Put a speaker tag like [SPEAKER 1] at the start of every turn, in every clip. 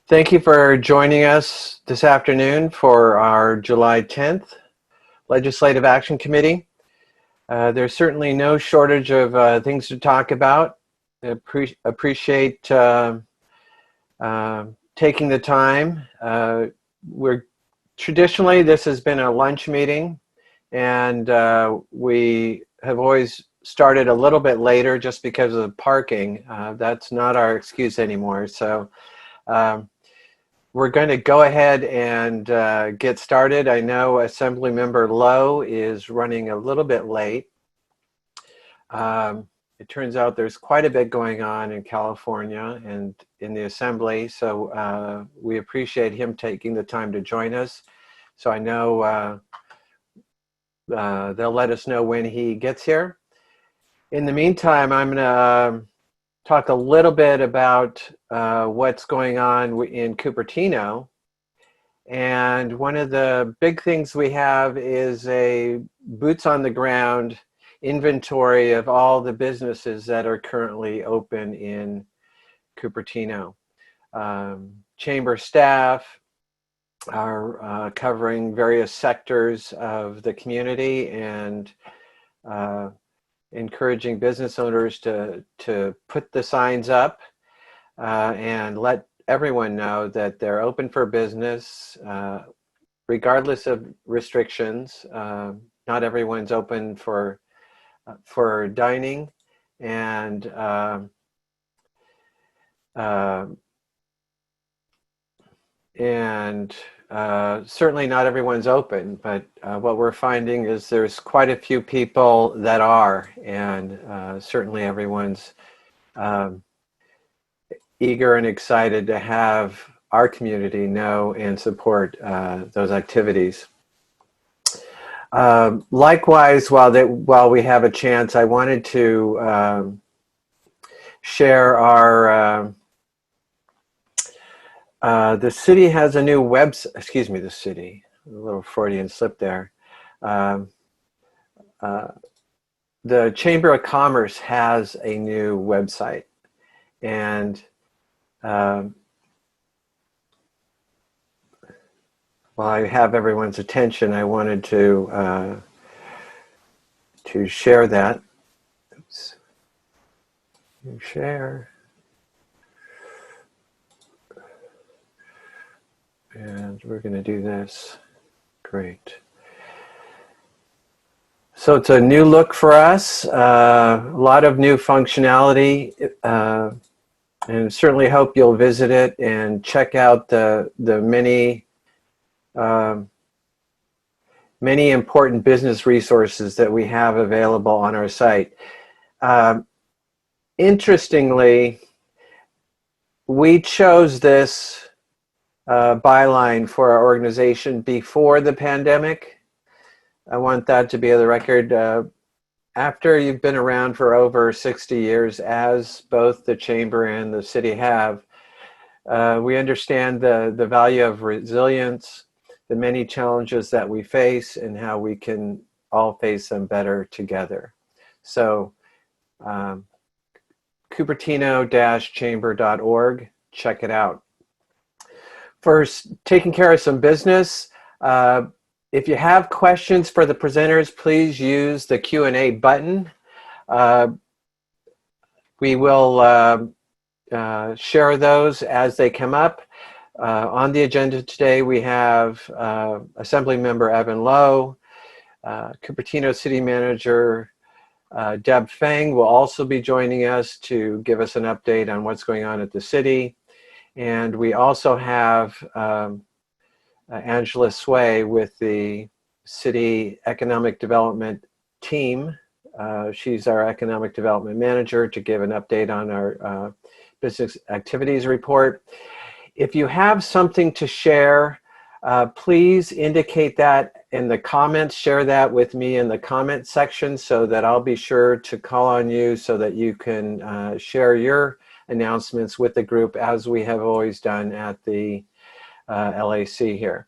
[SPEAKER 1] Thank you for joining us this afternoon for our July 10th Legislative Action Committee. There's certainly no shortage of things to talk about. Appreciate taking the time. Traditionally, this has been a lunch meeting, and we have always started a little bit later just because of parking. That's not our excuse anymore. So we're going to go ahead and get started. I know Assemblymember Low is running a little bit late. It turns out there's quite a bit going on in California and in the Assembly, so we appreciate him taking the time to join us. So I know they'll let us know when he gets here. In the meantime, I'm going to talk a little bit about what's going on in Cupertino. And one of the big things we have is a boots on the ground inventory of all the businesses that are currently open in Cupertino. Chamber staff are covering various sectors of the community and encouraging business owners to put the signs up and let everyone know that they're open for business, regardless of restrictions. Not everyone's open for dining, and certainly not everyone's open, but what we're finding is there's quite a few people that are, and certainly everyone's eager and excited to have our community know and support those activities. Likewise, while we have a chance, I wanted to share our the city has a new website. Excuse me, the city. A little Freudian slip there. The Chamber of Commerce has a new website, and while I have everyone's attention, I wanted to share that. Oops. Share. And we're going to do this. Great. So it's a new look for us, a lot of new functionality, and certainly hope you'll visit it and check out the many important business resources that we have available on our site. Interestingly, we chose this byline for our organization before the pandemic. I want that to be on the record. After you've been around for over 60 years, as both the Chamber and the city have, we understand the value of resilience, the many challenges that we face, and how we can all face them better together. So Cupertino-chamber.org, check it out. First, taking care of some business. If you have questions for the presenters, please use the Q&A button. We will share those as they come up. On the agenda today, we have Assemblymember Evan Low, Cupertino City Manager Feng will also be joining us to give us an update on what's going on at the city. And we also have Angela Sway with the City Economic Development team. She's our Economic Development Manager, to give an update on our business activities report. If you have something to share, please indicate that in the comments. Share that with me in the comment section so that I'll be sure to call on you so that you can share your announcements with the group, as we have always done at the LAC here.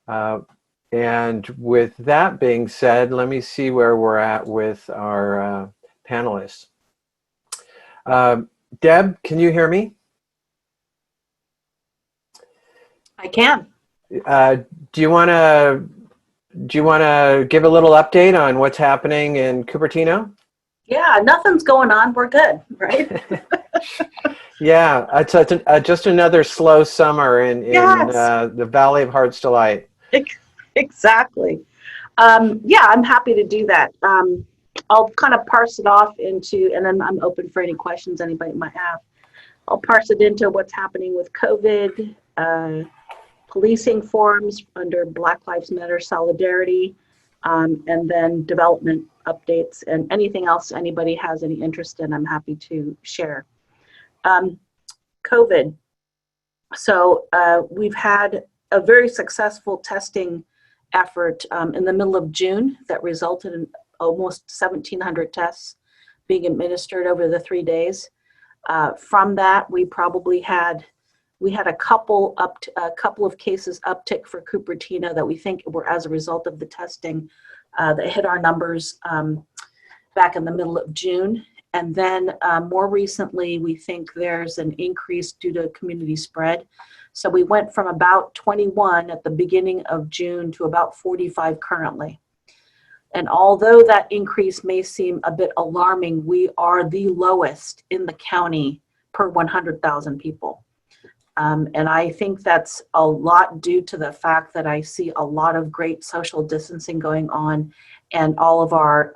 [SPEAKER 1] And with that being said, let me see where we're at with our panelists. Deb, can you hear me?
[SPEAKER 2] I can.
[SPEAKER 1] Do you want to give a little update on what's happening in Cupertino?
[SPEAKER 2] Yeah, nothing's going on. We're good, right?
[SPEAKER 1] Yeah, it's just another slow summer in
[SPEAKER 2] Yes,
[SPEAKER 1] the Valley of Heart's Delight.
[SPEAKER 2] exactly. Yeah, I'm happy to do that. I'll kind of parse it off into, and then I'm open for any questions anybody might have. I'll parse it into what's happening with COVID, policing forums under Black Lives Matter Solidarity, and then development updates and anything else anybody has any interest in, I'm happy to share. COVID. So we've had a very successful testing effort in the middle of June that resulted in almost 1,700 tests being administered over the 3 days. From that, we had a couple of cases uptick for Cupertino that we think were as a result of the testing that hit our numbers back in the middle of June. And then more recently, we think there's an increase due to community spread. So we went from about 21 at the beginning of June to about 45 currently. And although that increase may seem a bit alarming, we are the lowest in the county per 100,000 people. And I think that's a lot due to the fact that I see a lot of great social distancing going on and all of our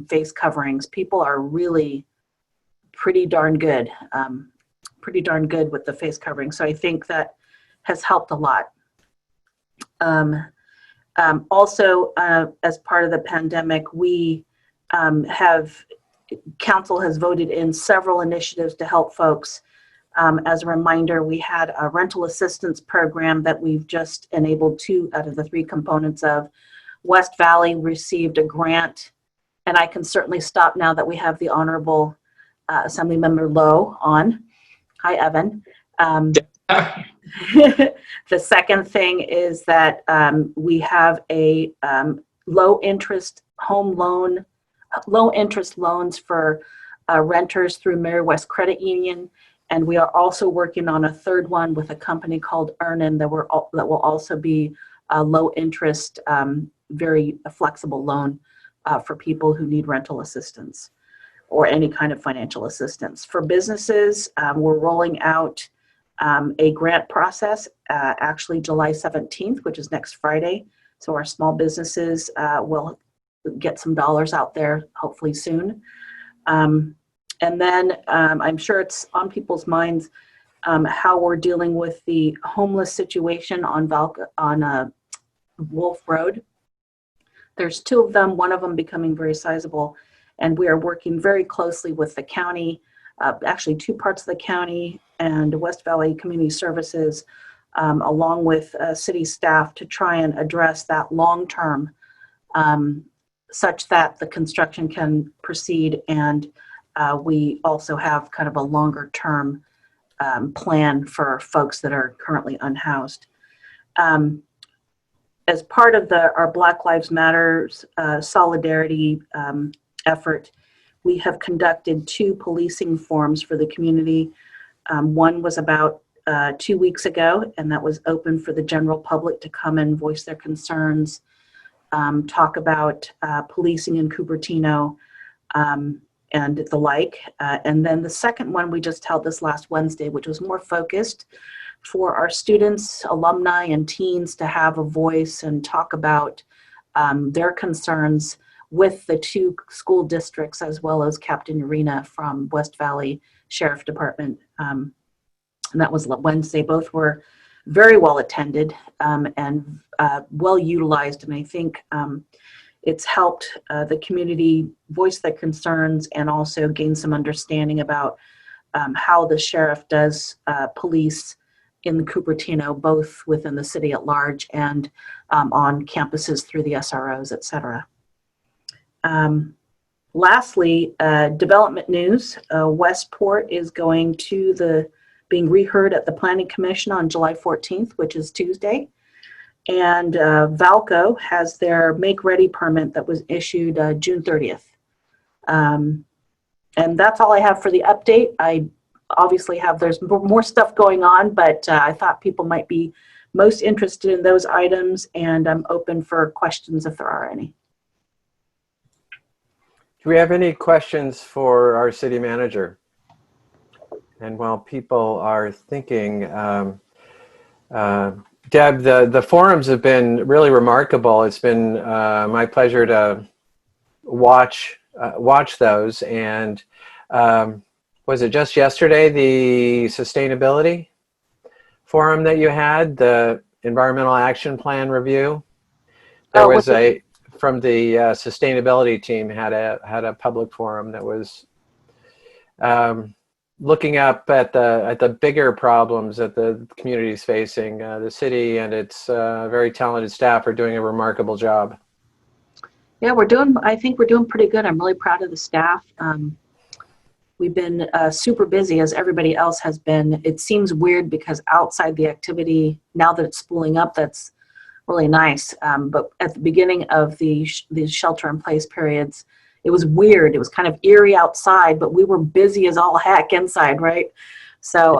[SPEAKER 2] face coverings. People are really pretty darn good with the face covering. So I think that has helped a lot. Also, as part of the pandemic, we council has voted in several initiatives to help folks. As a reminder, we had a rental assistance program that we've just enabled 2 out of the 3 components of. West Valley received a grant, and I can certainly stop now that we have the Honorable Assemblymember Low on. Hi, Evan. The second thing is that we have a low interest loans for renters through Mary West Credit Union. And we are also working on a third one with a company called Earnin that will also be a low interest, very flexible loan for people who need rental assistance or any kind of financial assistance. For businesses, we're rolling out a grant process actually July 17th, which is next Friday. So our small businesses will get some dollars out there hopefully soon. And then I'm sure it's on people's minds how we're dealing with the homeless situation on Wolf Road. There's 2 of them, one of them becoming very sizable, and we are working very closely with the county, actually 2 parts of the county and West Valley Community Services, along with city staff to try and address that long term, such that the construction can proceed and we also have kind of a longer term plan for folks that are currently unhoused. As part of our Black Lives Matter solidarity effort, we have conducted 2 policing forums for the community. One was about 2 weeks ago, and that was open for the general public to come and voice their concerns, talk about policing in Cupertino, and the like. And then the second one we just held this last Wednesday, which was more focused for our students, alumni, and teens to have a voice and talk about their concerns with the 2 school districts, as well as Captain Urena from West Valley Sheriff Department. And that was Wednesday. Both were very well attended and well utilized. And I think it's helped the community voice their concerns and also gain some understanding about how the sheriff does police in Cupertino, both within the city at large and on campuses through the SROs, et cetera. Lastly, development news. Westport is being reheard at the Planning Commission on July 14th, which is Tuesday. And Valco has their make ready permit that was issued June 30th. And that's all I have for the update. I obviously there's more stuff going on, but I thought people might be most interested in those items, and I'm open for questions if there are any.
[SPEAKER 1] Do we have any questions for our city manager? And while people are thinking, Deb, the forums have been really remarkable. It's been my pleasure to watch those. And was it just yesterday, the sustainability forum that you had, the environmental action plan review? There was from the sustainability team had a public forum that was looking up at the bigger problems that the community is facing. The city and its very talented staff are doing a remarkable job.
[SPEAKER 2] Yeah, I think we're doing pretty good. I'm really proud of the staff. We've been super busy, as everybody else has been. It seems weird because outside the activity, now that it's spooling up, that's really nice. But at the beginning of these shelter-in-place periods, it was weird. It was kind of eerie outside, but we were busy as all heck inside, right? So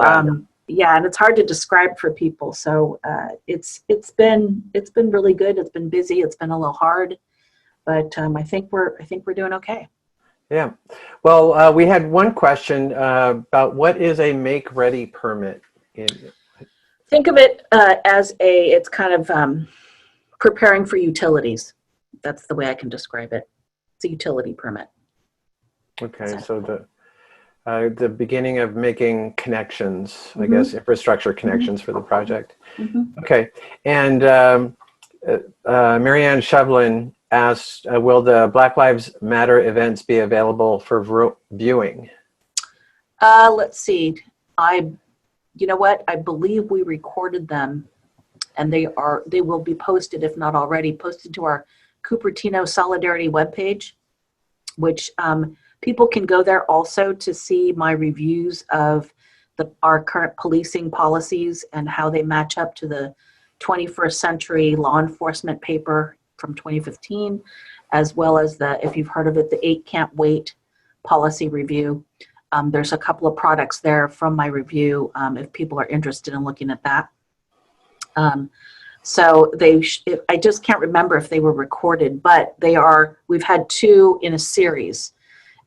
[SPEAKER 2] yeah, and it's hard to describe for people. So it's been really good. It's been busy. It's been a little hard, but I think we're doing okay.
[SPEAKER 1] Yeah. Well, we had one question about what is a make-ready permit?
[SPEAKER 2] Think of it as it's kind of preparing for utilities. That's the way I can describe it. It's a utility permit.
[SPEAKER 1] Okay, so the beginning of making connections, I guess, infrastructure connections for the project. Okay, and Marianne Shevlin asked, will the Black Lives Matter events be available for viewing?
[SPEAKER 2] Let's see. You know what? I believe we recorded them, and they will be posted, if not already, posted to our Cupertino Solidarity webpage, which people can go there also to see my reviews of our current policing policies and how they match up to the 21st century law enforcement paper from 2015, as well as if you've heard of it, the 8 Can't Wait policy review. There's a couple of products there from my review if people are interested in looking at that. So I just can't remember if they were recorded, but we've had 2 in a series.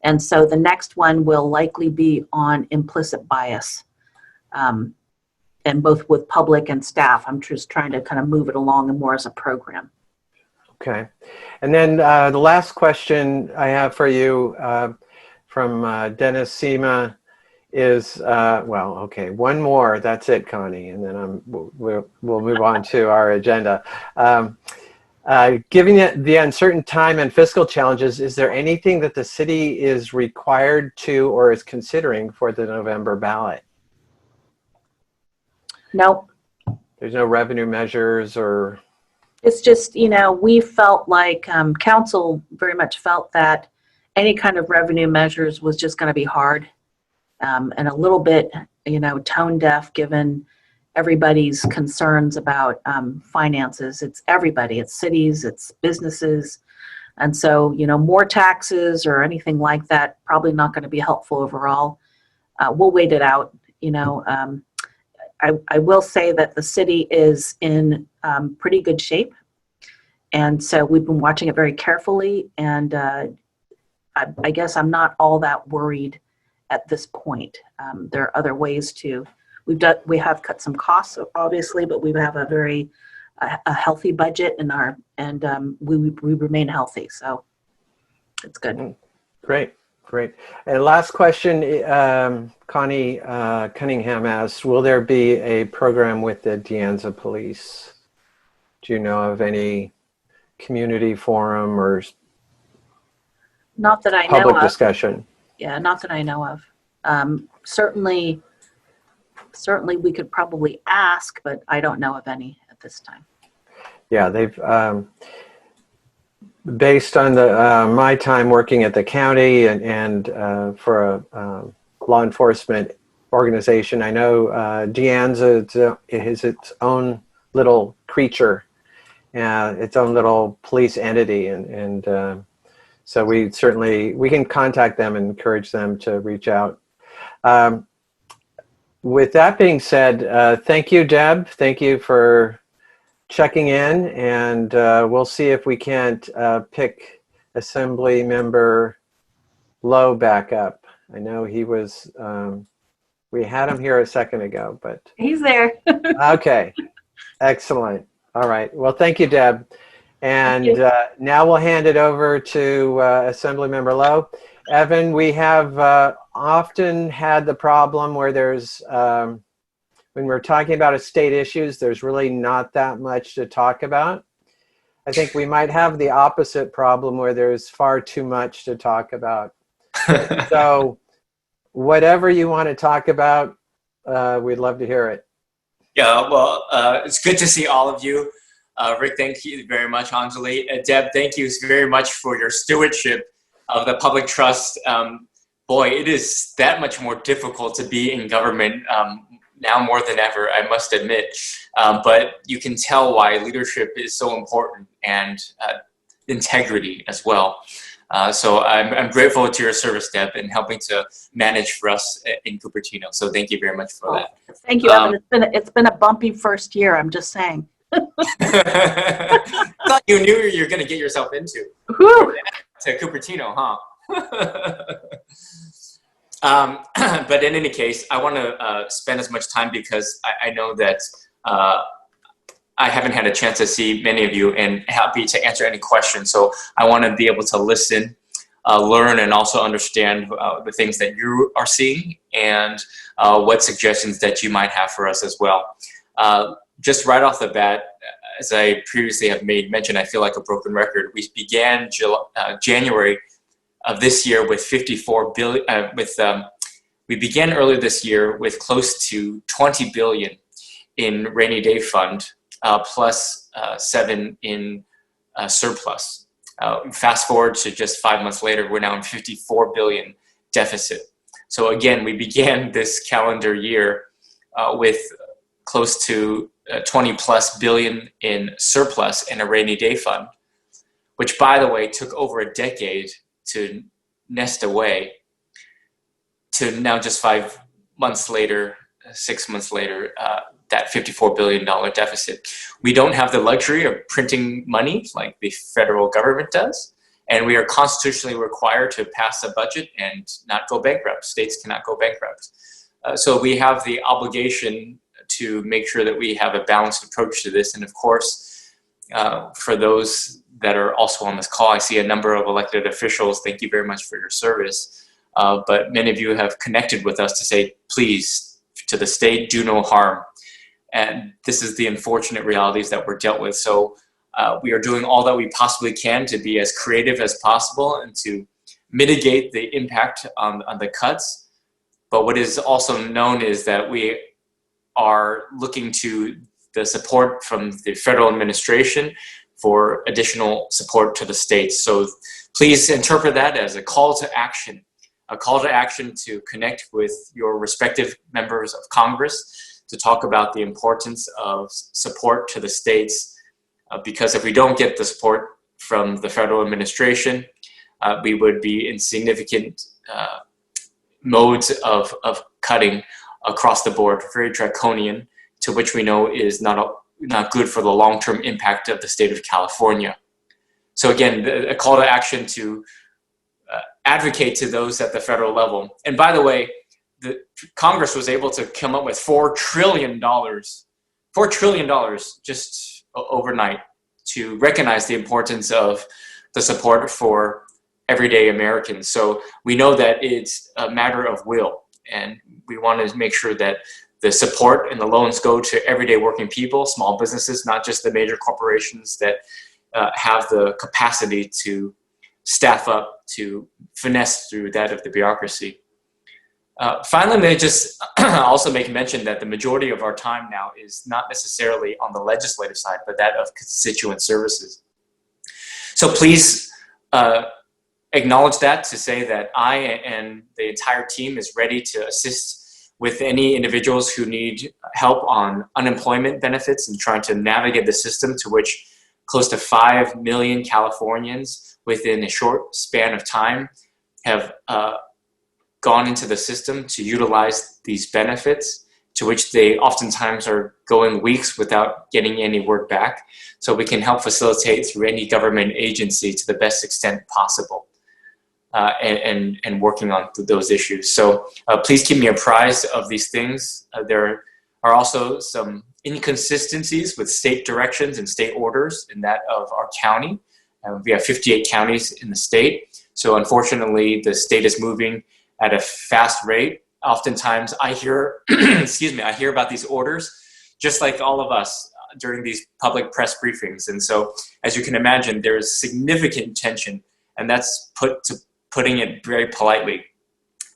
[SPEAKER 2] And so the next one will likely be on implicit bias, and both with public and staff. I'm just trying to kind of move it along and more as a program.
[SPEAKER 1] Okay. And then the last question I have for you from Dennis Seema is, well, okay, one more. That's it, Connie, and then we'll move on to our agenda. Given the uncertain time and fiscal challenges, is there anything that the city is required to or is considering for the November ballot?
[SPEAKER 2] No.
[SPEAKER 1] There's no revenue measures or...
[SPEAKER 2] It's just, we felt like council very much felt that any kind of revenue measures was just going to be hard. And a little bit, tone deaf given everybody's concerns about finances. It's everybody, it's cities, it's businesses. And so, more taxes or anything like that, probably not going to be helpful overall. We'll wait it out. I will say that the city is in pretty good shape. And so we've been watching it very carefully. And I guess I'm not all that worried at this point. There are other ways we have cut some costs, obviously, but we have a healthy budget and we remain healthy. So it's good.
[SPEAKER 1] Great. And last question, Connie Cunningham asked, will there be a program with the De Anza Police? Do you know of any community forum or
[SPEAKER 2] not that I know
[SPEAKER 1] public
[SPEAKER 2] of.
[SPEAKER 1] discussion? Yeah,
[SPEAKER 2] not that I know of. Certainly we could probably ask, but I don't know of any at this time.
[SPEAKER 1] Yeah, they've based on my time working at the county and for a law enforcement organization, I know De Anza is its own little creature, its own little police entity, and so we can contact them and encourage them to reach out. with that being said, thank you, Deb. Thank you for checking in, and we'll see if we can't pick Assemblymember Low back up. I know he was, we had him here a second ago, but
[SPEAKER 2] He's there.
[SPEAKER 1] okay, excellent. All right. Well, thank you, Deb.
[SPEAKER 2] Thank
[SPEAKER 1] And
[SPEAKER 2] you.
[SPEAKER 1] now we'll hand it over to Assemblymember Low. Evan, we have often had the problem where there's, when we're talking about state issues, there's really not that much to talk about. I think we might have the opposite problem where there's far too much to talk about. So whatever you want to talk about, we'd love to hear it.
[SPEAKER 3] Yeah, well, it's good to see all of you. Rick, thank you very much. Anjali, Deb, thank you very much for your stewardship of the public trust. Boy, it is that much more difficult to be in government now more than ever, I must admit. But you can tell why leadership is so important, and integrity as well. So I'm grateful to your service, Deb, in helping to manage for us in Cupertino. So thank you very much for that.
[SPEAKER 2] Thank you, Evan. It's been a bumpy first year, I'm just saying.
[SPEAKER 3] I thought you knew you're going to get yourself into.
[SPEAKER 2] Whew.
[SPEAKER 3] To Cupertino, huh? But in any case, I want to spend as much time because I know that I haven't had a chance to see many of you, and happy to answer any questions. So I want to be able to listen, learn, and also understand the things that you are seeing, and what suggestions that you might have for us as well. Just right off the bat, as I previously have made mention, I feel like a broken record. We began January of this year with 54 billion. We began earlier this year with close to 20 billion in rainy day fund, plus 7 in surplus. Fast forward to just 5 months later, we're now in 54 billion deficit. So again, we began this calendar year with close to 20 plus billion in surplus in a rainy day fund, which, by the way, took over a decade to nest away, to now just 5 months later, 6 months later, that $54 billion deficit. We don't have the luxury of printing money like the federal government does, and we are constitutionally required to pass a budget and not go bankrupt. States cannot go bankrupt. So we have the obligation to make sure that we have a balanced approach to this. And of course, for those that are also on this call, I see a number of elected officials. Thank you very much for your service. But many of you have connected with us to say, please, to the state, do no harm. And this is the unfortunate realities that we're dealt with. So we are doing all that we possibly can to be as creative as possible and to mitigate the impact on the cuts. But what is also known is that we are looking to the support from the federal administration for additional support to the states. So please interpret that as a call to action to connect with your respective members of Congress to talk about the importance of support to the states. Because if we don't get the support from the federal administration, we would be in significant modes of cutting across the board, very draconian, to which we know is not good for the long-term impact of the state of California. So again, a call to action to advocate to those at the federal level. And by the way, the Congress was able to come up with $4 trillion just overnight to recognize the importance of the support for everyday Americans. So we know that it's a matter of will, and we want to make sure that the support and the loans go to everyday working people, small businesses, not just the major corporations that have the capacity to staff up to finesse through that of the bureaucracy. Finally, may I just also make mention that the majority of our time now is not necessarily on the legislative side, but that of constituent services. So please acknowledge that, to say that I and the entire team is ready to assist with any individuals who need help on unemployment benefits and trying to navigate the system, to which close to 5 million Californians within a short span of time have gone into the system to utilize these benefits. to which they oftentimes are going weeks without getting any word back. So we can help facilitate through any government agency to the best extent possible, and working on those issues. So please keep me apprised of these things. There are also some inconsistencies with state directions and state orders in that of our county. We have 58 counties in the state. So unfortunately, the state is moving at a fast rate. Oftentimes I hear, I hear about these orders, just like all of us during these public press briefings. And so, as you can imagine, there is significant tension, and that's putting it very politely.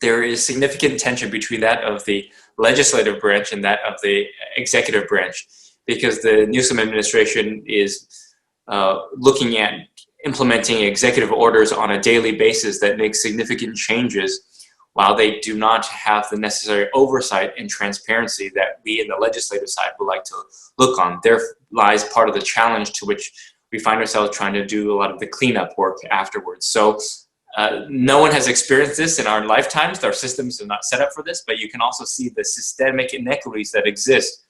[SPEAKER 3] There is significant tension between that of the legislative branch and that of the executive branch, because the Newsom administration is looking at implementing executive orders on a daily basis that make significant changes, while they do not have the necessary oversight and transparency that we in the legislative side would like to look on. There lies part of the challenge to which we find ourselves trying to do a lot of the cleanup work afterwards. So no one has experienced this in our lifetimes. Our systems are not set up for this, but you can also see the systemic inequities that exist,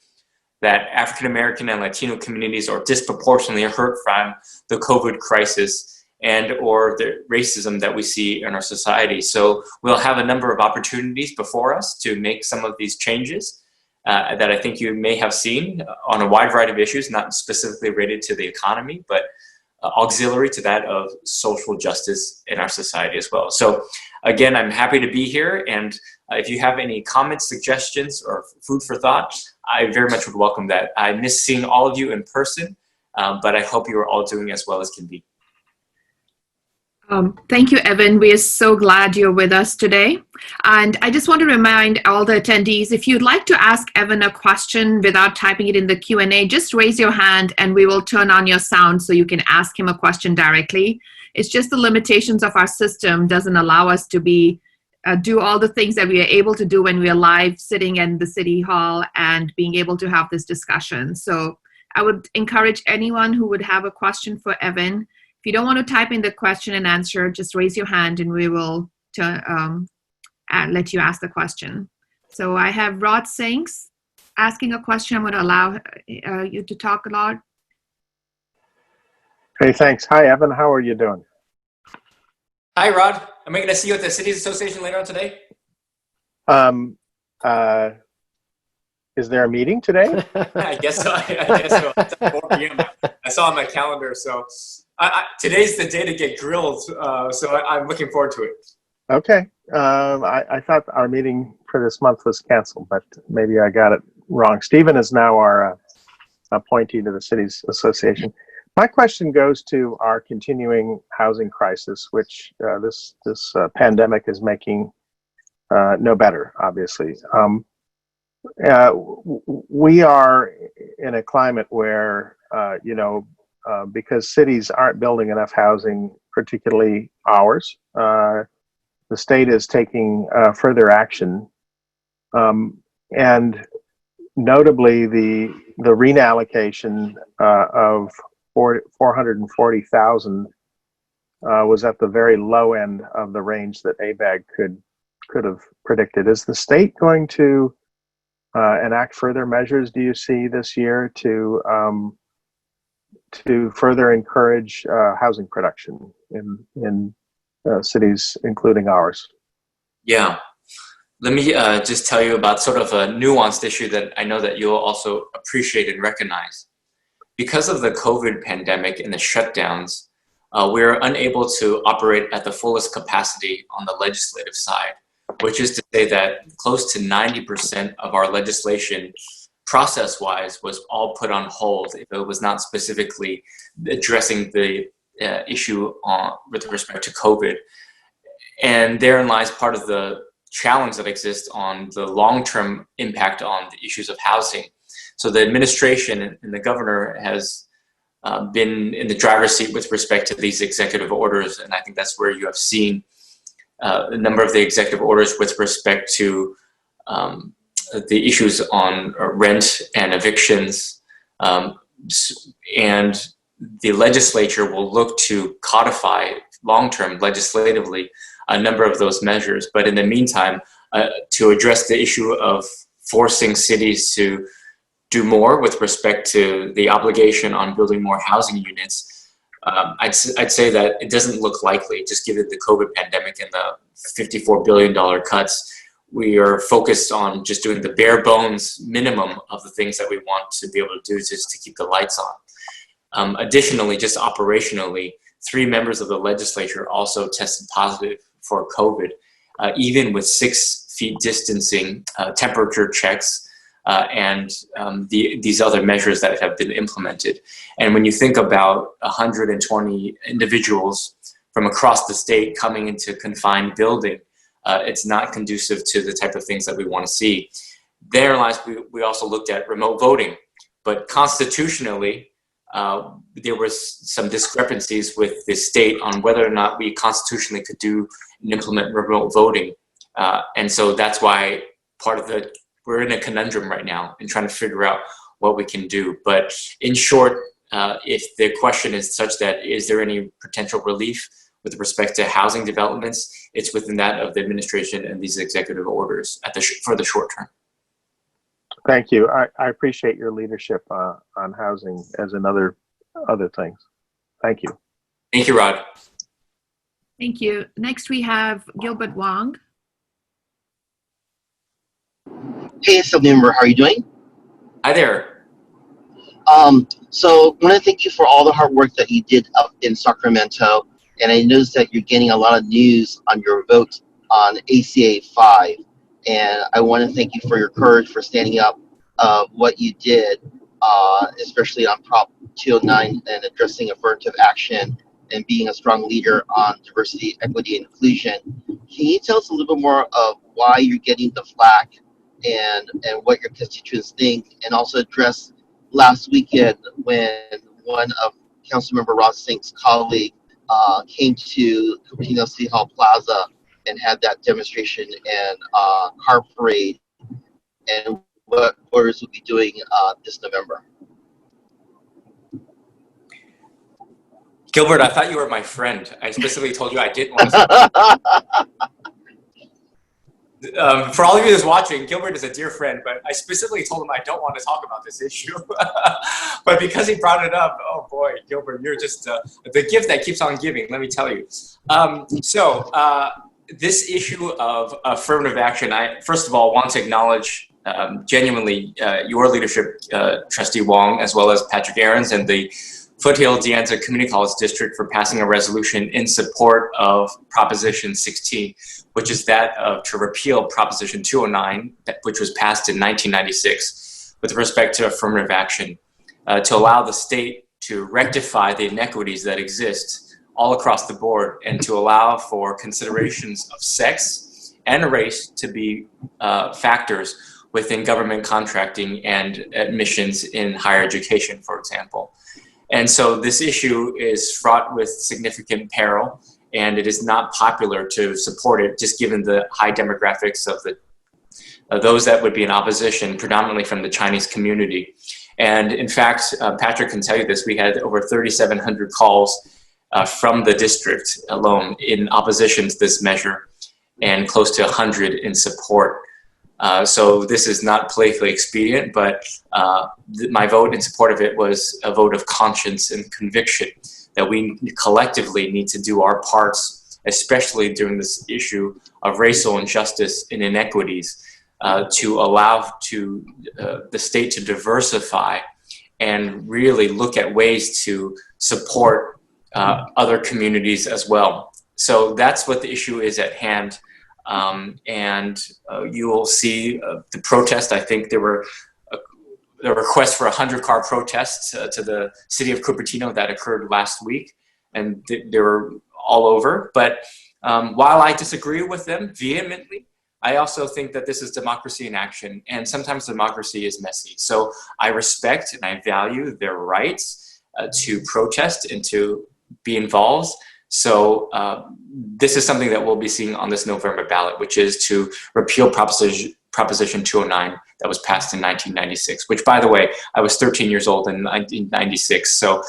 [SPEAKER 3] that African American and Latino communities are disproportionately hurt from the COVID crisis and or the racism that we see in our society. So we'll have a number of opportunities before us to make some of these changes that I think you may have seen on a wide variety of issues, not specifically related to the economy, but auxiliary to that of social justice in our society as well. So again, I'm happy to be here. And if you have any comments, suggestions, or food for thought, I very much would welcome that. I miss seeing all of you in person, but I hope you are all doing as well as can be.
[SPEAKER 4] Thank you, Evan. We are so glad you're with us today. And I just want to remind all the attendees, if you'd like to ask Evan a question without typing it in the Q&A, just raise your hand and we will turn on your sound so you can ask him a question directly. It's just the limitations of our system doesn't allow us to do all the things that we are able to do when we are live sitting in the City Hall and being able to have this discussion. So I would encourage anyone who would have a question for Evan. If you don't want to type in the question and answer, just raise your hand and we will let you ask the question. So I have Rod Sinks asking a question. I'm going to allow you to talk a lot.
[SPEAKER 5] Hey, thanks. Hi, Evan. How are you doing?
[SPEAKER 3] Hi, Rod. Am I going to see you at the Cities Association later on today?
[SPEAKER 5] Is there a meeting today?
[SPEAKER 3] I guess so. I guess so. It's at 4 p.m. I saw on my calendar. So today's the day to get grilled. So I'm looking forward to it.
[SPEAKER 5] Okay. I thought our meeting for this month was canceled, but maybe I got it wrong. Stephen is now our appointee to the Cities Association. My question goes to our continuing housing crisis, which this pandemic is making no better, obviously. We are in a climate where, because cities aren't building enough housing, particularly ours, the state is taking further action. And notably, the reallocation of 440,000 was at the very low end of the range that ABAG could have predicted. Is the state going to enact further measures, do you see, this year to further encourage housing production in cities, including ours?
[SPEAKER 3] Yeah. Let me just tell you about sort of a nuanced issue that I know that you'll also appreciate and recognize. Because of the COVID pandemic and the shutdowns, we're unable to operate at the fullest capacity on the legislative side, which is to say that close to 90% of our legislation process-wise was all put on hold if it was not specifically addressing the issue with respect to COVID. And therein lies part of the challenge that exists on the long-term impact on the issues of housing. So the administration and the governor has been in the driver's seat with respect to these executive orders, and I think that's where you have seen a number of the executive orders with respect to the issues on rent and evictions, and the legislature will look to codify long-term legislatively a number of those measures. But in the meantime, to address the issue of forcing cities to do more with respect to the obligation on building more housing units, I'd say that it doesn't look likely, just given the COVID pandemic and the $54 billion cuts. We are focused on just doing the bare bones minimum of the things that we want to be able to do just to keep the lights on. Additionally, just operationally, 3 members of the legislature also tested positive for COVID, even with 6 feet distancing, temperature checks, and these other measures that have been implemented. And when you think about 120 individuals from across the state coming into a confined building, it's not conducive to the type of things that we want to see. There lies, we also looked at remote voting, but constitutionally, there was some discrepancies with the state on whether or not we constitutionally could do and implement remote voting. And so that's why we're in a conundrum right now and trying to figure out what we can do. But in short, if the question is such that is there any potential relief with respect to housing developments, it's within that of the administration and these executive orders for the short term.
[SPEAKER 5] Thank you. I appreciate your leadership on housing as in other things. Thank you.
[SPEAKER 3] Thank you, Rod.
[SPEAKER 4] Thank you. Next, we have Gilbert Wong.
[SPEAKER 6] Hey, Assemblymember, how are you doing?
[SPEAKER 3] Hi there.
[SPEAKER 6] So I want to thank you for all the hard work that you did up in Sacramento, and I noticed that you're getting a lot of news on your vote on ACA 5, and I want to thank you for your courage for standing up what you did, especially on Prop 209 and addressing affirmative action and being a strong leader on diversity, equity, and inclusion. Can you tell us a little bit more of why you're getting the flack and what your constituents think, and also address last weekend when one of Councilmember Ross Singh's colleague came to Cupertino City Hall Plaza and had that demonstration and car parade, and what voters will be doing this November.
[SPEAKER 3] Gilbert, I thought you were my friend. I specifically told you I didn't want to. For all of you that's watching, Gilbert is a dear friend, but I specifically told him I don't want to talk about this issue. But because he brought it up, oh boy, Gilbert, you're just the gift that keeps on giving, let me tell you. This issue of affirmative action, I first of all want to acknowledge genuinely your leadership, Trustee Wong, as well as Patrick Aarons and the Foothill De Anza Community College District for passing a resolution in support of Proposition 16, which is that to repeal Proposition 209, which was passed in 1996 with respect to affirmative action, to allow the state to rectify the inequities that exist all across the board and to allow for considerations of sex and race to be factors within government contracting and admissions in higher education, for example. And so this issue is fraught with significant peril, and it is not popular to support it, just given the high demographics of those that would be in opposition, predominantly from the Chinese community. And in fact, Patrick can tell you this, we had over 3,700 calls from the district alone in opposition to this measure, and close to 100 in support. So this is not politically expedient, but my vote in support of it was a vote of conscience and conviction that we collectively need to do our parts, especially during this issue of racial injustice and inequities, to allow the state to diversify and really look at ways to support other communities as well. So that's what the issue is at hand. And you will see the protest. I think there were a request for 100-car protests to the city of Cupertino that occurred last week, and they were all over. But while I disagree with them vehemently, I also think that this is democracy in action, and sometimes democracy is messy. So I respect and I value their rights to protest and to be involved. So this is something that we'll be seeing on this November ballot, which is to repeal Proposition 209 that was passed in 1996, which, by the way, I was 13 years old in 1996. So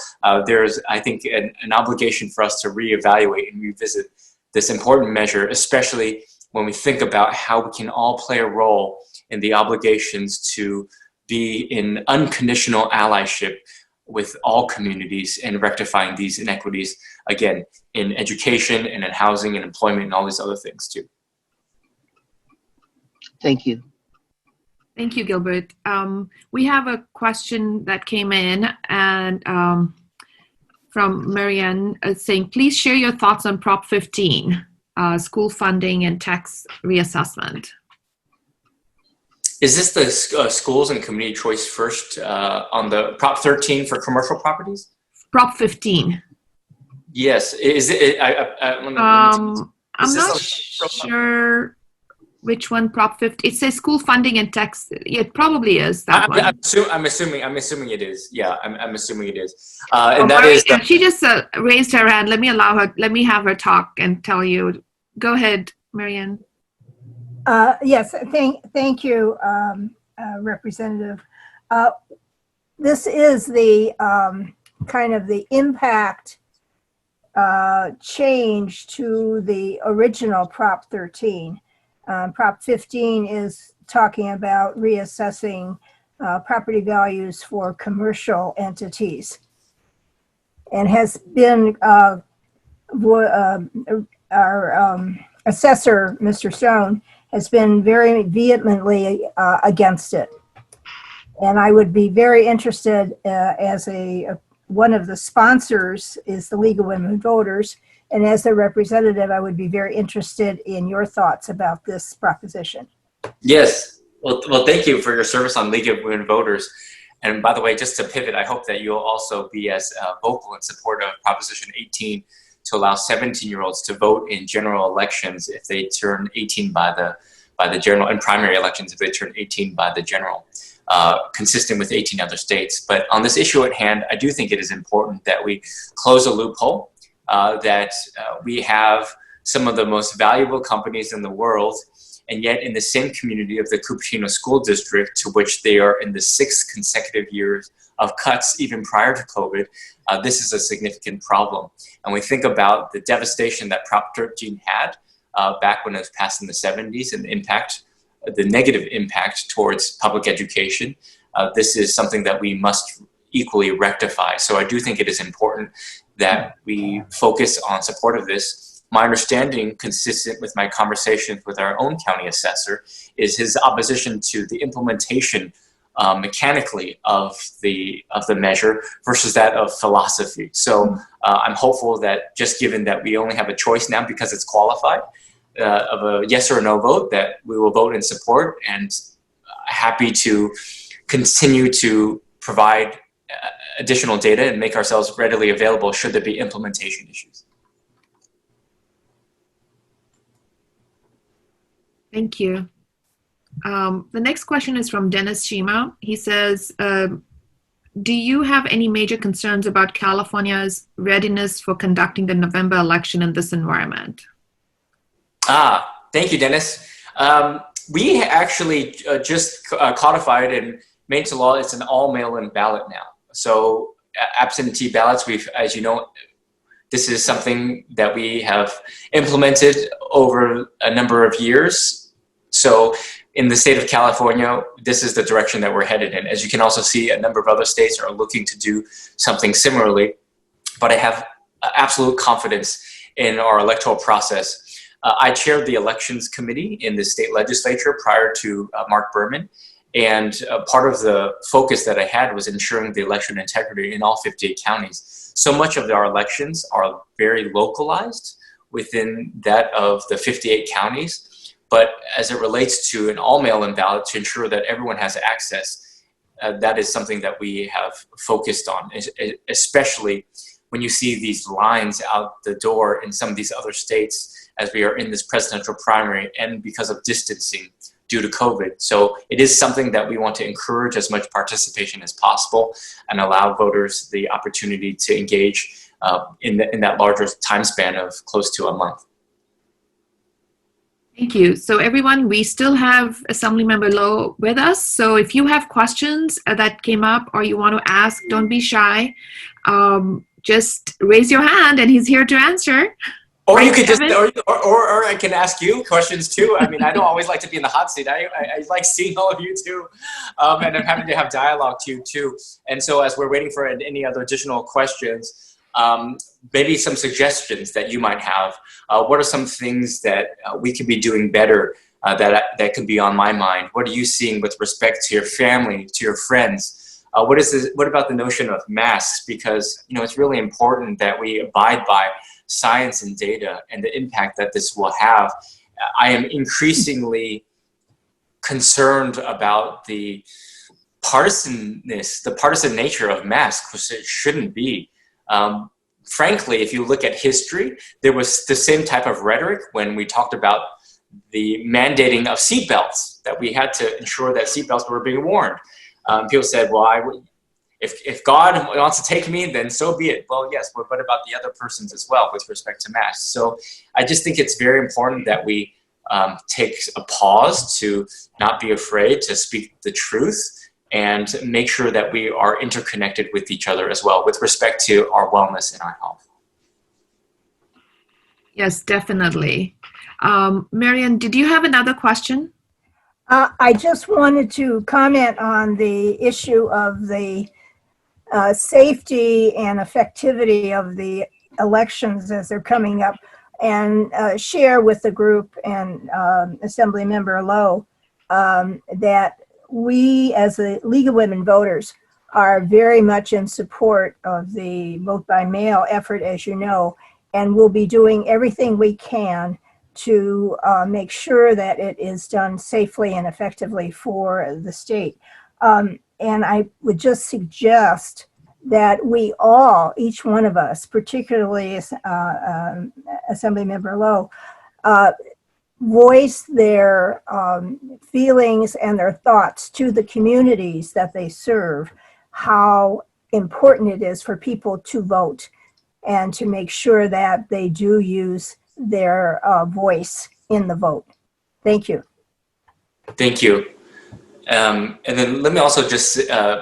[SPEAKER 3] there's, I think, an obligation for us to reevaluate and revisit this important measure, especially when we think about how we can all play a role and the obligations to be in unconditional allyship with all communities and rectifying these inequities, again, in education and in housing and employment and all these other things too.
[SPEAKER 6] Thank you.
[SPEAKER 4] Thank you, Gilbert. We have a question that came in and from Marianne saying, please share your thoughts on Prop 15, school funding and tax reassessment.
[SPEAKER 3] Is this the schools and community choice first on the Prop 13 for commercial properties?
[SPEAKER 4] Prop 15.
[SPEAKER 3] Yes. Is it?
[SPEAKER 4] I'm not sure which one. Prop 15. It says school funding and tax. It probably is that one.
[SPEAKER 3] I'm assuming it is. Yeah, I'm assuming it is. And that is.
[SPEAKER 4] She just raised her hand. Let me have her talk and tell you. Go ahead, Marianne.
[SPEAKER 7] Yes, thank you, Representative. This is the kind of the impact change to the original Prop 13. Prop 15 is talking about reassessing property values for commercial entities, and has been our assessor, Mr. Stone, has been very vehemently against it. And I would be very interested as one of the sponsors is the League of Women Voters. And as a representative, I would be very interested in your thoughts about this proposition.
[SPEAKER 3] Yes. Well, thank you for your service on League of Women Voters. And by the way, just to pivot, I hope that you'll also be as vocal in support of Proposition 18 to allow 17-year-olds to vote in general elections if they turn 18 by the general, and primary elections if they turn 18 by the general, consistent with 18 other states. But on this issue at hand, I do think it is important that we close a loophole, that we have some of the most valuable companies in the world, and yet in the same community of the Cupertino School District, to which they are in the 6th consecutive years of cuts even prior to COVID, this is a significant problem. And we think about the devastation that Prop 13 had back when it was passed in the 70s and the negative impact towards public education. This is something that we must equally rectify. So I do think it is important that we focus on support of this. My understanding, consistent with my conversations with our own county assessor, is his opposition to the implementation mechanically of the measure versus that of philosophy. So I'm hopeful that just given that we only have a choice now because it's qualified of a yes or no vote, that we will vote in support, and happy to continue to provide additional data and make ourselves readily available should there be implementation issues.
[SPEAKER 4] Thank you. The next question is from Dennis Shima. He says, do you have any major concerns about California's readiness for conducting the November election in this environment?
[SPEAKER 3] Thank you, Dennis. We actually just codified and made into law, it's an all mail-in ballot now. So absentee ballots, as you know, this is something that we have implemented over a number of years. So in the state of California, this is the direction that we're headed in. As you can also see, a number of other states are looking to do something similarly, but I have absolute confidence in our electoral process. I chaired the elections committee in the state legislature prior to Mark Berman, and part of the focus that I had was ensuring the election integrity in all 58 counties. So much of our elections are very localized within that of the 58 counties. But as it relates to an all mail-in ballot, to ensure that everyone has access, that is something that we have focused on, especially when you see these lines out the door in some of these other states as we are in this presidential primary and because of distancing due to COVID. So it is something that we want to encourage as much participation as possible and allow voters the opportunity to engage in that larger time span of close to a month.
[SPEAKER 4] Thank you. So everyone, we still have Assemblymember Low with us. So if you have questions that came up or you want to ask, don't be shy. Just raise your hand and he's here to answer.
[SPEAKER 3] Or you could just,
[SPEAKER 4] Evan?
[SPEAKER 3] or I can ask you questions too. I mean, I don't always like to be in the hot seat. I like seeing all of you too, and I'm having to have dialogue to you too. And so as we're waiting for any other additional questions, maybe some suggestions that you might have. What are some things that we could be doing better that could be on my mind? What are you seeing with respect to your family, to your friends? What about the notion of masks? Because, you know, it's really important that we abide by science and data and the impact that this will have. I am increasingly concerned about the partisanness, the partisan nature of masks, which it shouldn't be. Frankly, if you look at history, there was the same type of rhetoric when we talked about the mandating of seatbelts, that we had to ensure that seatbelts were being worn. People said, well, if God wants to take me, then so be it. Well, yes, but what about the other persons as well with respect to masks? So I just think it's very important that we take a pause to not be afraid to speak the truth and make sure that we are interconnected with each other as well with respect to our wellness and our health.
[SPEAKER 4] Yes, definitely. Marian, did you have another question?
[SPEAKER 7] I just wanted to comment on the issue of the safety and effectivity of the elections as they're coming up, and share with the group and Assemblymember Low that we as the League of Women Voters are very much in support of the vote by mail effort, as you know, and we'll be doing everything we can to make sure that it is done safely and effectively for the state. And I would just suggest that we all, each one of us, particularly Assemblymember Low, voice their feelings and their thoughts to the communities that they serve, how important it is for people to vote and to make sure that they do use their voice in the vote. Thank you.
[SPEAKER 3] Thank you. And then let me also just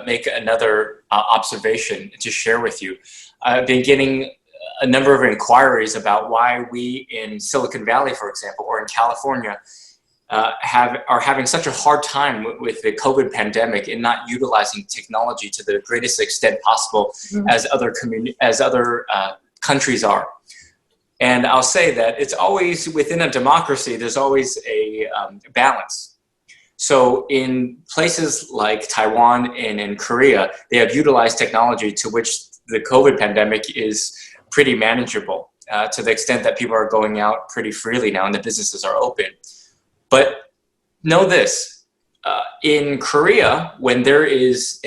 [SPEAKER 3] make another observation to share with you. I've been getting a number of inquiries about why we in Silicon Valley, for example, or in California, are having such a hard time with the COVID pandemic in not utilizing technology to the greatest extent possible as other countries are. And I'll say that it's always within a democracy, there's always a balance. So in places like Taiwan and in Korea, they have utilized technology to which the COVID pandemic is pretty manageable to the extent that people are going out pretty freely now and the businesses are open. But know this, in Korea, when there is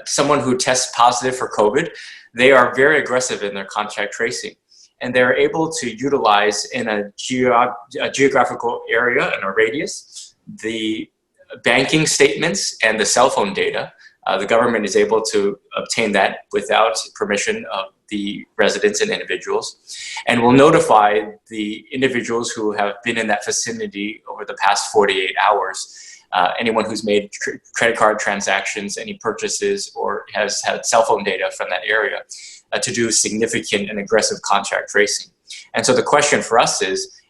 [SPEAKER 3] someone who tests positive for COVID, they are very aggressive in their contact tracing. And they're able to utilize in a geographical area, in a radius, the banking statements and the cell phone data. The government is able to obtain that without permission of the residents and individuals, and will notify the individuals who have been in that vicinity over the past 48 hours. Anyone who's made credit card transactions, any purchases, or has had cell phone data from that area to do significant and aggressive contact tracing. And so the question for us is,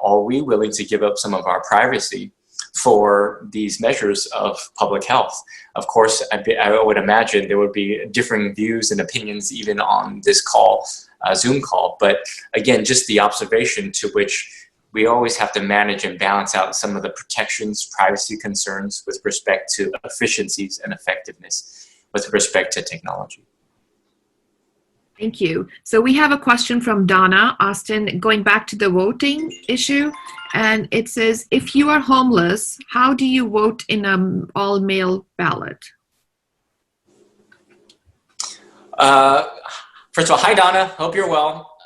[SPEAKER 3] are we willing to give up some of our privacy for these measures of public health? Of course, I would imagine there would be differing views and opinions even on this call, Zoom call. But again, just the observation to which we always have to manage and balance out some of the protections, privacy concerns with respect to efficiencies and effectiveness with respect to technology.
[SPEAKER 4] Thank you. So we have a question from Donna Austin going back to the voting issue. And it says, if you are homeless, how do you vote in an all-mail ballot?
[SPEAKER 3] First of all, hi, Donna. Hope you're well.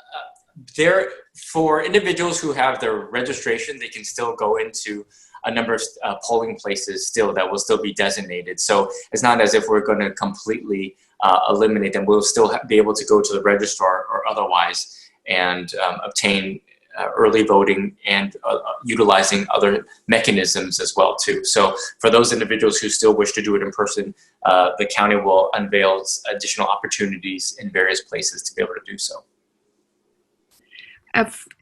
[SPEAKER 3] For individuals who have their registration, they can still go into a number of polling places still that will still be designated. So it's not as if we're going to completely eliminate them. We'll still be able to go to the registrar or otherwise and obtain early voting and utilizing other mechanisms as well too. So for those individuals who still wish to do it in person, the county will unveil additional opportunities in various places to be able to do so.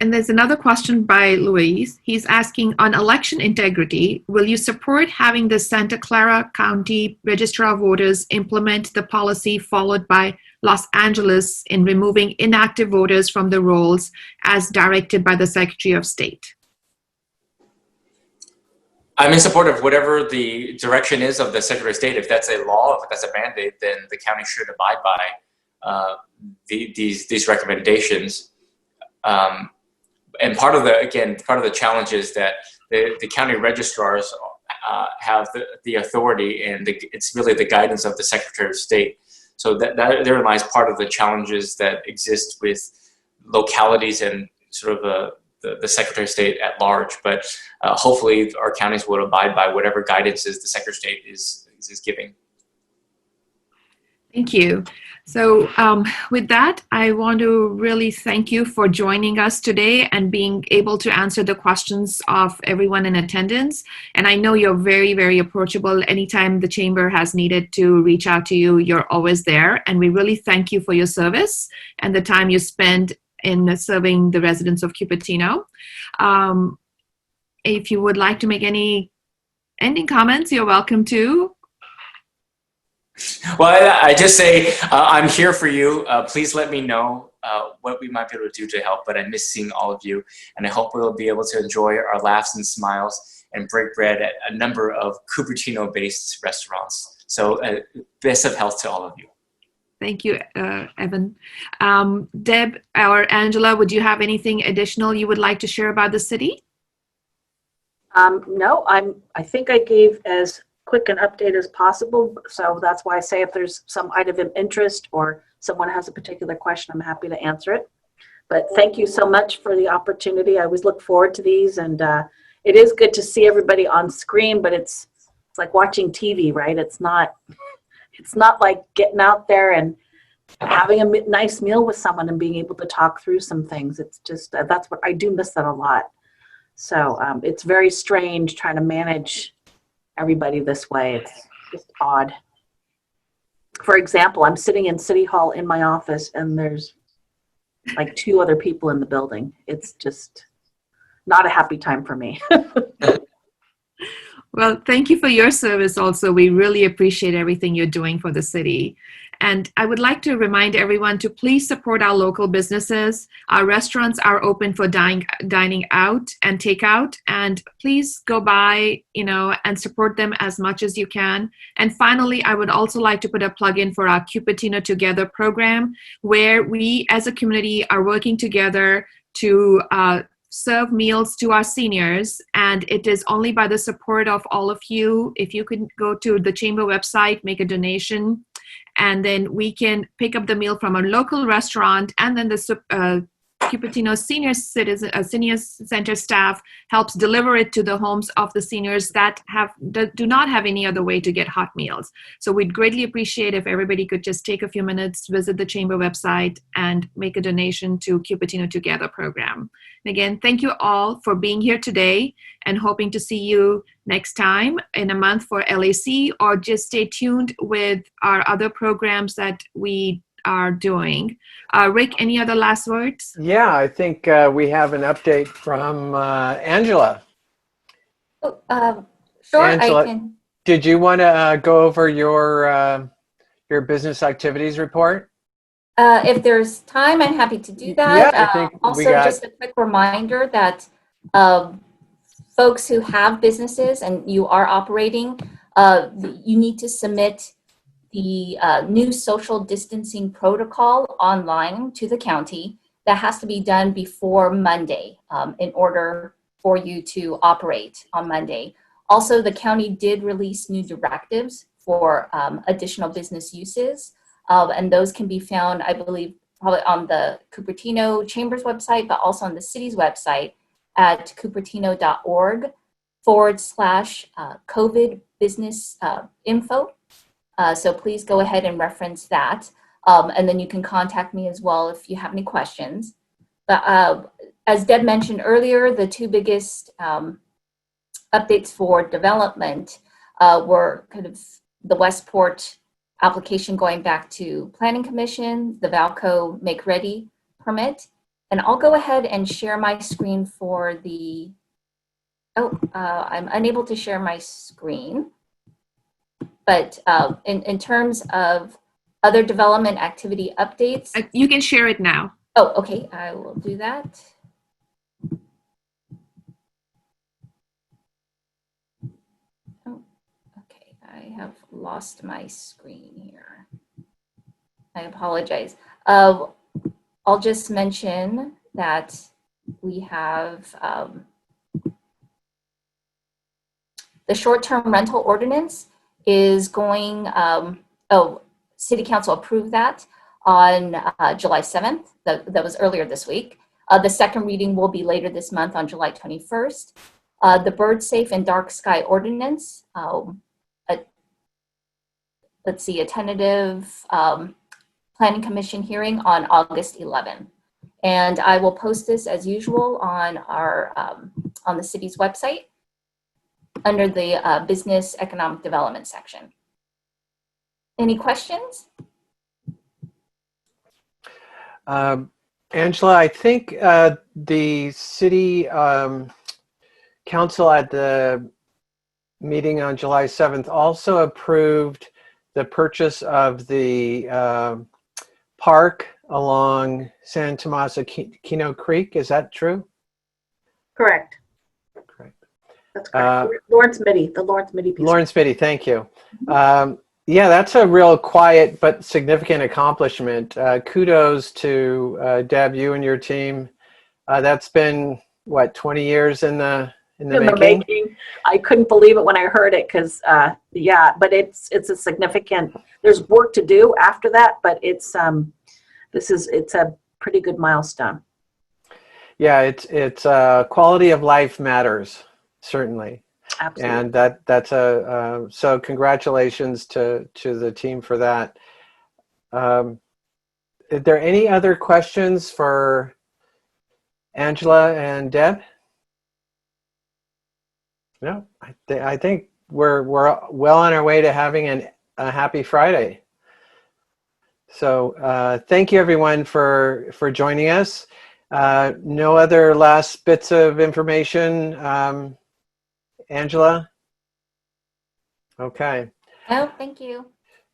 [SPEAKER 4] And there's another question by Luis. He's asking, on election integrity, will you support having the Santa Clara County Registrar of Voters implement the policy followed by Los Angeles in removing inactive voters from the rolls as directed by the Secretary of State?
[SPEAKER 3] I'm in support of whatever the direction is of the Secretary of State. If that's a law, if that's a mandate, then the county should abide by these recommendations. And part of the challenge is that the county registrars have the authority, and it's really the guidance of the Secretary of State. So that therein lies part of the challenges that exist with localities and sort of the Secretary of State at large. But hopefully our counties will abide by whatever guidances the Secretary of State is giving.
[SPEAKER 4] Thank you. So with that, I want to really thank you for joining us today and being able to answer the questions of everyone in attendance. And I know you're very, very approachable. Anytime the chamber has needed to reach out to you, you're always there. And we really thank you for your service and the time you spend in serving the residents of Cupertino. If you would like to make any ending comments, you're welcome to.
[SPEAKER 3] Well, I just say I'm here for you. Please let me know what we might be able to do to help, but I miss seeing all of you, and I hope we'll be able to enjoy our laughs and smiles and break bread at a number of Cupertino-based restaurants. So best of health to all of you.
[SPEAKER 4] Thank you, Evan. Deb or Angela, would you have anything additional you would like to share about the city?
[SPEAKER 2] No, I think I gave as quick an update as possible. So that's why I say if there's some item of interest or someone has a particular question, I'm happy to answer it. But thank you so much for the opportunity. I always look forward to these, and it is good to see everybody on screen, but it's like watching TV, right? It's not like getting out there and having a nice meal with someone and being able to talk through some things. It's just, that's what I do miss that a lot. So it's very strange trying to manage everybody this way. It's just odd. For example, I'm sitting in City Hall in my office and there's like 2 other people in the building. It's just not a happy time for me.
[SPEAKER 4] Well, thank you for your service also. We really appreciate everything you're doing for the city. And I would like to remind everyone to please support our local businesses. Our restaurants are open for dining out and takeout. And please go by, and support them as much as you can. And finally, I would also like to put a plug in for our Cupertino Together program, where we as a community are working together to serve meals to our seniors, and it is only by the support of all of you. If you could go to the chamber website, make a donation, and then we can pick up the meal from a local restaurant, and then the Cupertino Senior Center staff helps deliver it to the homes of the seniors that do not have any other way to get hot meals. So we'd greatly appreciate if everybody could just take a few minutes, visit the chamber website, and make a donation to Cupertino Together program. And again, thank you all for being here today, and hoping to see you next time in a month for LAC, or just stay tuned with our other programs that we are doing. Rick, any other last words?
[SPEAKER 1] Yeah, I think we have an update from Angela.
[SPEAKER 8] Sure,
[SPEAKER 1] Angela,
[SPEAKER 8] I can.
[SPEAKER 1] did you want to go over your business activities report?
[SPEAKER 8] If there's time, I'm happy to do that.
[SPEAKER 1] Yeah, I think
[SPEAKER 8] also,
[SPEAKER 1] we got...
[SPEAKER 8] just a quick reminder that folks who have businesses and you are operating, you need to submit the new social distancing protocol online to the county. That has to be done before Monday in order for you to operate on Monday. Also, the county did release new directives for additional business uses, and those can be found, I believe, probably on the Cupertino Chamber's website, but also on the city's website at cupertino.org/COVID business info. So please go ahead and reference that. And then you can contact me as well if you have any questions. But as Deb mentioned earlier, the 2 biggest updates for development were kind of the Westport application going back to Planning Commission, the Valco Make Ready permit, And I'll go ahead and share my screen for the, I'm unable to share my screen. But in terms of other development activity updates.
[SPEAKER 4] You can share it now.
[SPEAKER 8] Oh, okay, I will do that. Oh, okay, I have lost my screen here. I apologize. I'll just mention that we have the short-term rental ordinance is going, City Council approved that on July 7th. That was earlier this week. The second reading will be later this month on July 21st. The bird safe and dark sky ordinance, let's see, a tentative Planning Commission hearing on August 11th. And I will post this as usual on our on the city's website under the Business Economic Development section. Any questions?
[SPEAKER 1] Angela, I think the city council at the meeting on July 7th also approved the purchase of the park along San Tomas Aquino Creek. Is that true?
[SPEAKER 2] Correct.
[SPEAKER 1] Correct.
[SPEAKER 2] That's correct. Lawrence Mitty, the Lawrence Mitty piece.
[SPEAKER 1] Lawrence Mitty, thank you. Yeah, that's a real quiet but significant accomplishment. Kudos to Deb, you and your team. That's been, what, 20 years in the making?
[SPEAKER 2] I couldn't believe it when I heard it because, yeah, but it's a significant, there's work to do after that, but it's a pretty good milestone.
[SPEAKER 1] Yeah, it's quality of life matters, certainly.
[SPEAKER 2] Absolutely.
[SPEAKER 1] And that's so congratulations to the team for that. Are there any other questions for Angela and Deb? No, I think we're well on our way to having a happy Friday. So thank you everyone for joining us. No other last bits of information, Angela? Okay.
[SPEAKER 8] No, thank you.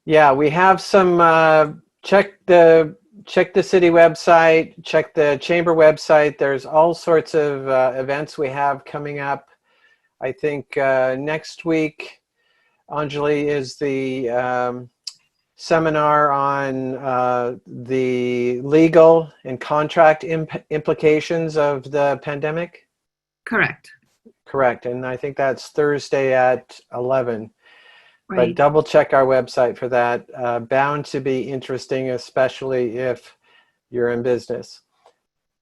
[SPEAKER 1] Yeah, we have some, check the city website, check the chamber website. There's all sorts of events we have coming up. I think next week, Anjali, is the seminar on the legal and contract implications of the pandemic.
[SPEAKER 4] Correct.
[SPEAKER 1] Correct, and I think that's Thursday at 11.
[SPEAKER 4] Right.
[SPEAKER 1] But double check our website for that. Bound to be interesting, especially if you're in business.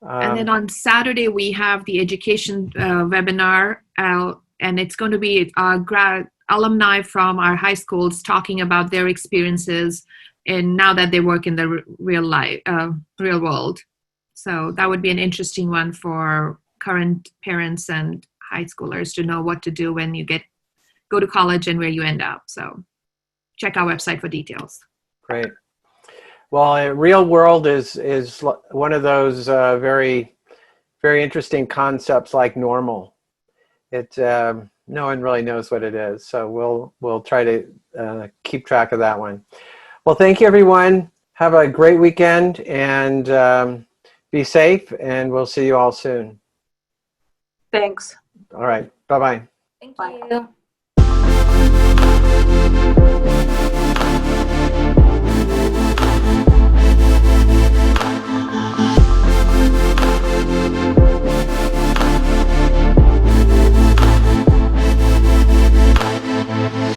[SPEAKER 4] And then on Saturday, we have the education webinar, and it's going to be alumni from our high schools talking about their experiences and now that they work in the real world. So that would be an interesting one for current parents and high schoolers to know what to do when you go to college and where you end up. So check our website for details.
[SPEAKER 1] Great. Well, real world is one of those very, very interesting concepts like normal. It no one really knows what it is, so we'll try to keep track of that one. Well, thank you everyone. Have a great weekend and be safe, and we'll see you all soon.
[SPEAKER 2] Thanks.
[SPEAKER 1] All right. Bye-bye.
[SPEAKER 8] Thank
[SPEAKER 2] Bye.
[SPEAKER 8] you.